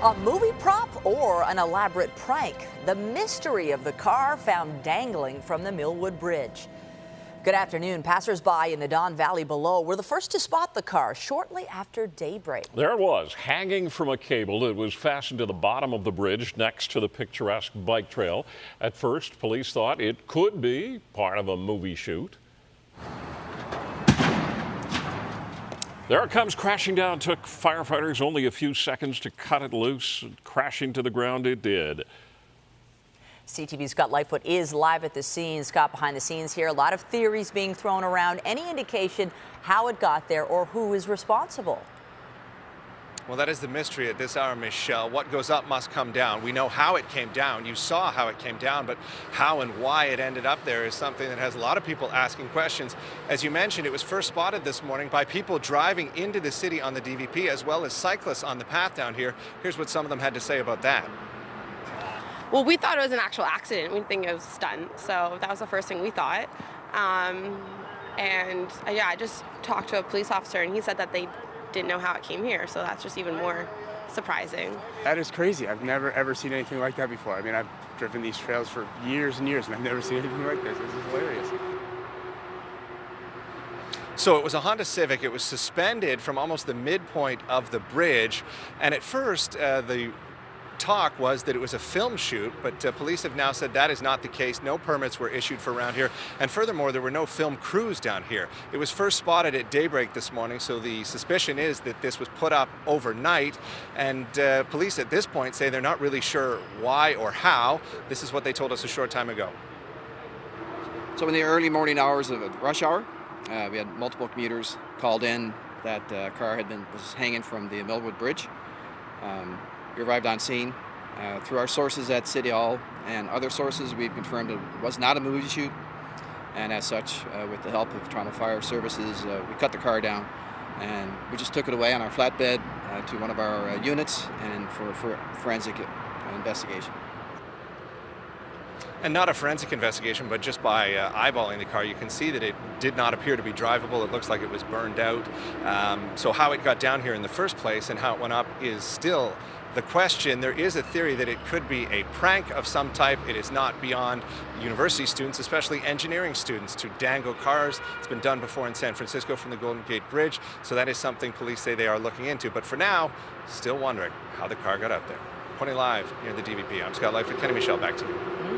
A movie prop or an elaborate prank? The mystery of the car found dangling from the Millwood Bridge. Good afternoon. Passers-by in the Don Valley below were the first to spot the car shortly after daybreak. There it was, hanging from a cable that was fastened to the bottom of the bridge next to the picturesque bike trail. At first, police thought it could be part of a movie shoot. There it comes crashing down. Took firefighters only a few seconds to cut it loose. Crashing to the ground it did. CTV's Scott Lightfoot is live at the scene. Scott, behind the scenes here, a lot of theories being thrown around. Any indication how it got there or who is responsible? Well, that is the mystery at this hour, Michelle. What goes up must come down. We know how it came down. You saw how it came down, but how and why it ended up there is something that has a lot of people asking questions. As you mentioned, it was first spotted this morning by people driving into the city on the DVP, as well as cyclists on the path down here. Here's what some of them had to say about that. Well, we thought it was an actual accident. We didn't think it was a stunt, so that was the first thing we thought. Yeah, I just talked to a police officer, and he said that they didn't know how it came here, so that's just even more surprising. That is crazy. I've never ever seen anything like that before. I mean, I've driven these trails for years and years, and I've never seen anything like this. This is hilarious. So it was a Honda Civic. It was suspended from almost the midpoint of the bridge, and at first the talk was that it was a film shoot, but police have now said that is not the case. No permits were issued for around here, and furthermore, there were no film crews down here. It was first spotted at daybreak this morning, so the suspicion is that this was put up overnight, and police at this point say they're not really sure why or how. This is what they told us a short time ago. So in the early morning hours of rush hour, we had multiple commuters called in that car was hanging from the Millwood Bridge. We arrived on scene. Through our sources at City Hall and other sources, we've confirmed it was not a movie shoot, and as such, with the help of Toronto Fire Services, we cut the car down and we just took it away on our flatbed to one of our units and for forensic investigation. And not a forensic investigation, but just by eyeballing the car, you can see that it did not appear to be drivable. It looks like it was burned out. So how it got down here in the first place and how it went up is still the question. There is a theory that it could be a prank of some type. It is not beyond university students, especially engineering students, to dangle cars. It's been done before in San Francisco from the Golden Gate Bridge, so that is something police say they are looking into. But for now, still wondering how the car got out there. Reporting live near the DVP, I'm Scott Lightfoot. Kenny Michelle, back to you.